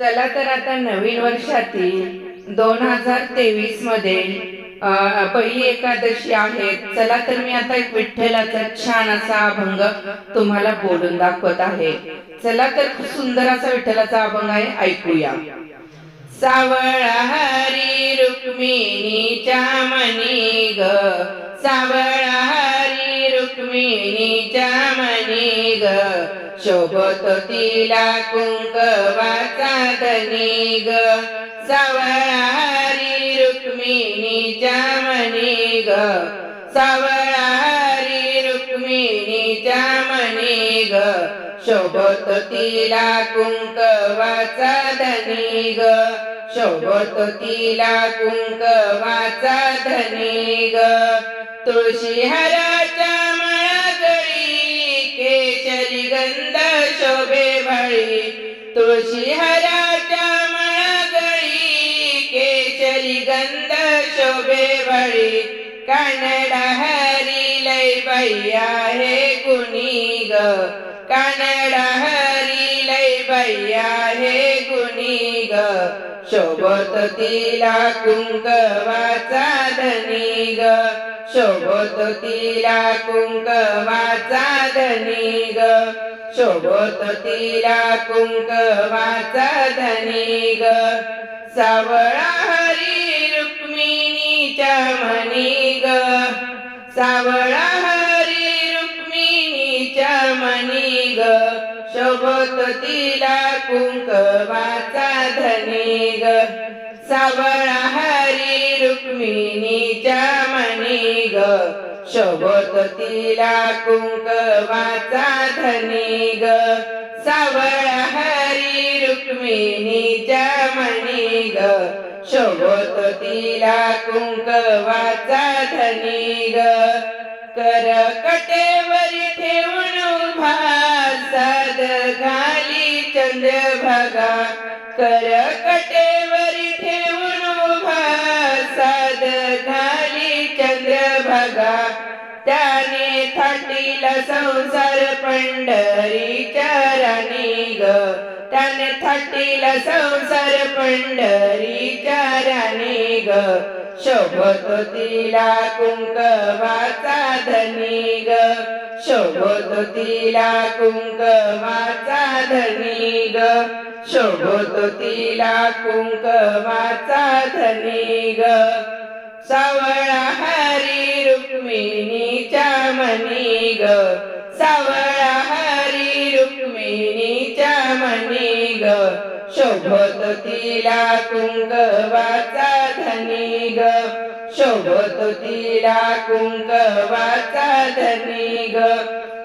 चला तर आता नवीन वर्षातील 2023 मध्ये पहिली एकादशी आहे. चला तर मी आता एक विठ्ठलाचा छान असा अभंग तुम्हाला बोलून दाखवत आहे. चला तर खूप सुंदर असा विठ्ठलाचा अभंग आहे, ऐकूया. सावळा हरी रुक्मिणीच्या मनी ग, सावळा हरी रुक्मिणीच्या मनी ग, शोभत तिला कुंकवाचा धनी ग, सावळा हरी रुक्मिणीच्या मनी ग, सावळा हरी रुक्मिणीच्या मनी ग, शोभत तिला कुंकवाचा धनी ग, शोभत तिला कुंकवाचा धनी ग. तुळशी हराच्या मळागळी केशरी गंध शोभे भळी, तुळशी हराच्या मळागळी केशरी गंध शोभे भळी, कानडा हरी लय बाई आहे गुणी ग, कानडा हरी लय बाई आहे गुणी ग, शोभत तिला कुंकवाचा धनी ग, शोभत तिला कुंकवाचा धनी ग, शोभत तिला कुंकवाचा धनी ग. सावळा हरी रुक्मिणीच्या मनी ग, सावळा हरी रुक्मिणीच्या मनी ग, शोभत तिला कुंकवाचा धनी ग, सावळा हरी रुक्मिणीच्या मनी ग, शोभत तिला कुंकवाचा धनी ग, सावळा हरी रुक्मिणीच्या मनी ग, शोभत तिला कुंकवाचा धनी ग. करकटेवरी ठेवून उभा साद घाली चंद्रभागा, करकटेवरी ठेवून उभा साद घाली चंद्रभागा, त्याने थाटीला संसार पंढरीच्या राणी ग, त्याने थाटीला संसार पंढरीच्या राणी ग, शोभत तिला कुंकवाचा धनी ग, शोभत तिला कुंकवाचा धनी ग, शोभत तिला कुंकवाचा धनी ग. सावळा हरी रुक्मिणीच्या मनी ग, सावळा हरी रुक्मिणीच्या मनी ग, शोभत तिला कुंकवाचा धनी ग, शोभत तिला कुंकवाचा धनी ग,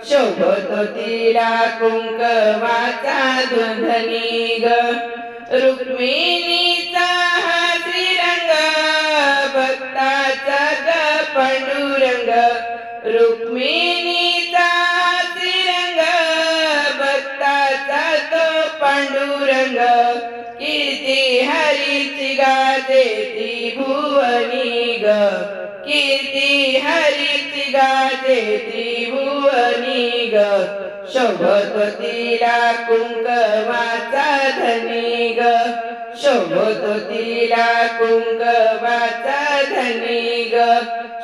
शोभत तिला कुंकवाचा धनी ग. रुक्मिणीचा हा श्रीरंग भक्ताचा ग पांडुरंग, रुक्मिणीचा श्रीरंग भक्ताचा तो पांडुरंग, कीर्ती हरीची गाते ती भुवनी ग, कीर्ती हरीची गाते ती भुवनी ग, शोभत तिला कुंकवाचा धनी ग, शोभत तिला कुंकवाचा धनी ग,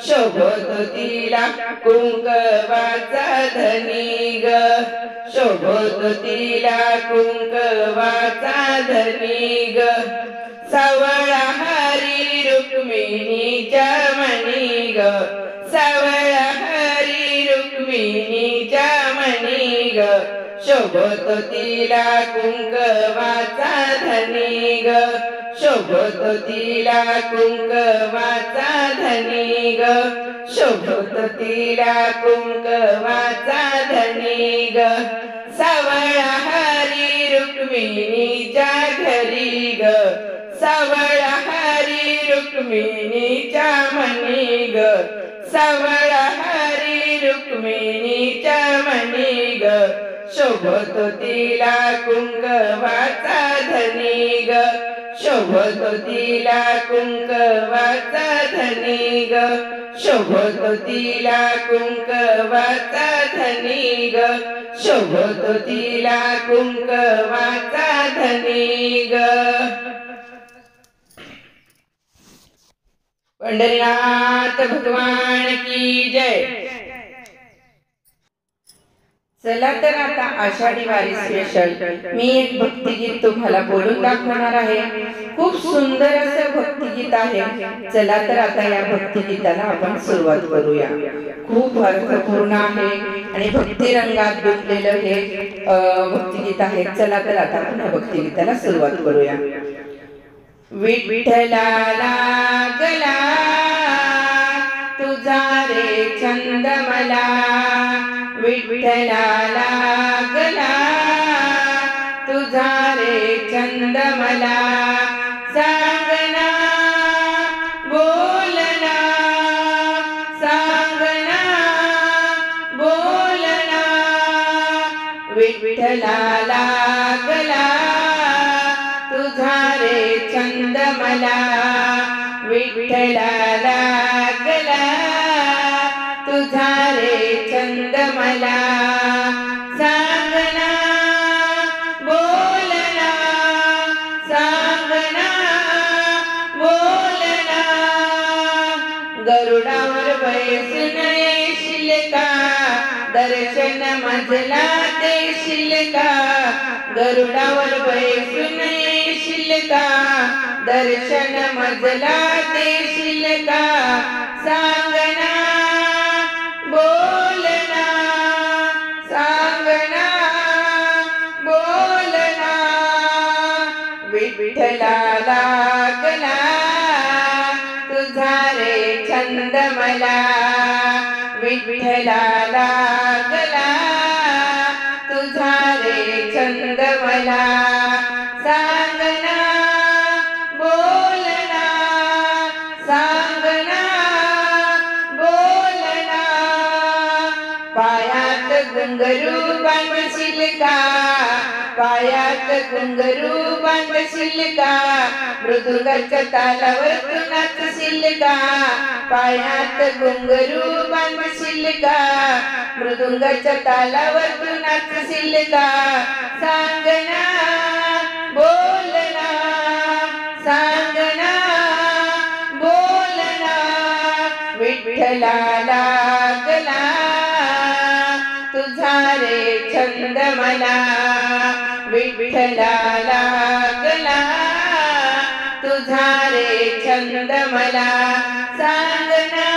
शोभत तिला कुंकवाचा धनी ग, शोभत तिला कुंकवाचा धनी ग. सावळा हरी रुक्मिणीच्या मनी ग, सावळा हरी रुक्मिणीच्या मनी ग, शोभत तिला कुंकवाचा धनी ग, शोभत तिला कुंकवाचा धनी ग, शोभत तिला कुंकवाचा धनी ग. सावळा हरी रुक्मिणीच्या घरी ग, सावळा हरी रुक्मिणीच्या मनी ग, सावळा हरी रुक्मिणीच्या मनी ग, शोभत तिला कुंकवाचा धनी ग, शोभतो तिला कुंकवाचा धनी ग, शोभतो तिला कुंकवाचा धनी ग, शोभतो तिला कुंकवाचा धनी ग. पंढरीनाथ भगवान की जय. चला तर आता आषाढी वारी स्पेशल मी एक भक्तिगीत तुम्हाला बोलून दाखवणार आहे. खूप सुंदर असं भक्तिगीत आहे. चला तर आता या भक्तिगीताला आपण सुरुवात करूया. खूप अर्थपूर्ण आहे आणि भक्ती रंगात गुंतलेलं हे भक्तिगीत आहे. चला तर आता आपण या भक्तिगीताला सुरुवात करूया. विठ्ठलाला गला तुझा रे छंद मला, विठ्ठलाला गला तुझा रे छंद मला, सांगना बोलना सांगना बोलना, विठ्ठलाला गला तुझा रे छंद मला, विठ्ठलाला गला तुझा रे छंद मला, सांगना बोलना सांगना बोलना, गरुडावर बैसून येशील का दर्शन मजला देशील का, गरुडावर बैसून येशील का दर्शन मजला देशील का, सांगना बोलना सांगना बोलना, विठ्ठलाला गला तुझा रे छंद मला, विठ्ठलाला गला तुझा रे छंद मला, सांगना बोलना सांगना बोलना, पायात घुंगरू बांधशील का पायात घुंगरू बांधशील का, मृदुंगाच्या तालावर तू नाचशील का, पायात घुंगरू बांधशील का मृदुंगाच्या तालावर तू नाचशील का, सांगना बोलना सांगना बोलना, विठ्ठलाला गला तुझा रे छंद मला, विठ्ठलाला गला तुझा रे छंद मला, सांगना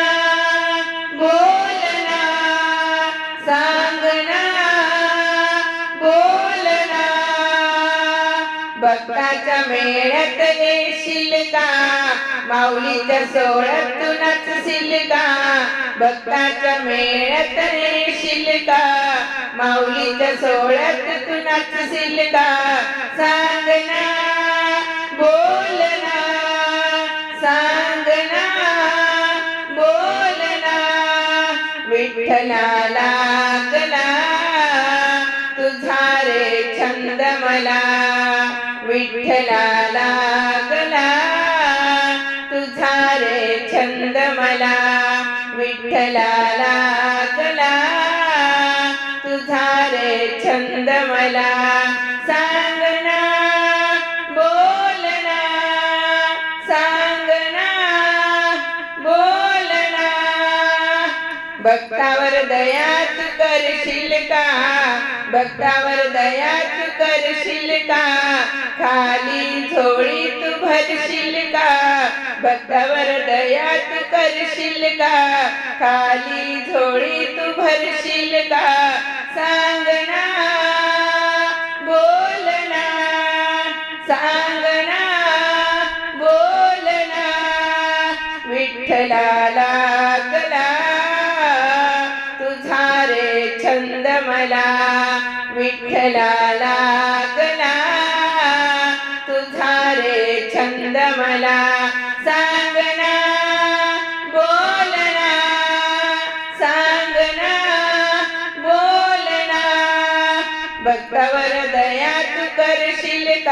बोलना सांगना बोलना, भक्ताच्या मेळ्यात येशील का माऊलीच्या सोहळ्यात तू नाचशील का, भक्ताच्या मेळ्यात येशील का माऊलीच्या सोहळ्यात तू नाचशील का, सांगना बोलना सांगना बोलना, विठ्ठलाला गला तुझा रे छंद मला, विठ्ठलाला गला तुझा रे छंद मला, विठ्ठलाला गला तुझा रे छंद मला, सांगना बोलना सांगना बोलना, भक्तावर दया तू करशील का भक्तावर दया तू करशील का, खाली झोळी तू भरशील का, भक्तावर दया तू करशील का खाली झोळी तू भरशील का, सांगना बोलना सांगना बोलना, विठ्ठलाला गला तुझा रे छंद मला, विठ्ठलाला गला तुझा रे छंद मला, सांगना बोलना सांगना बोलना, भक्तावर दया तू करशील का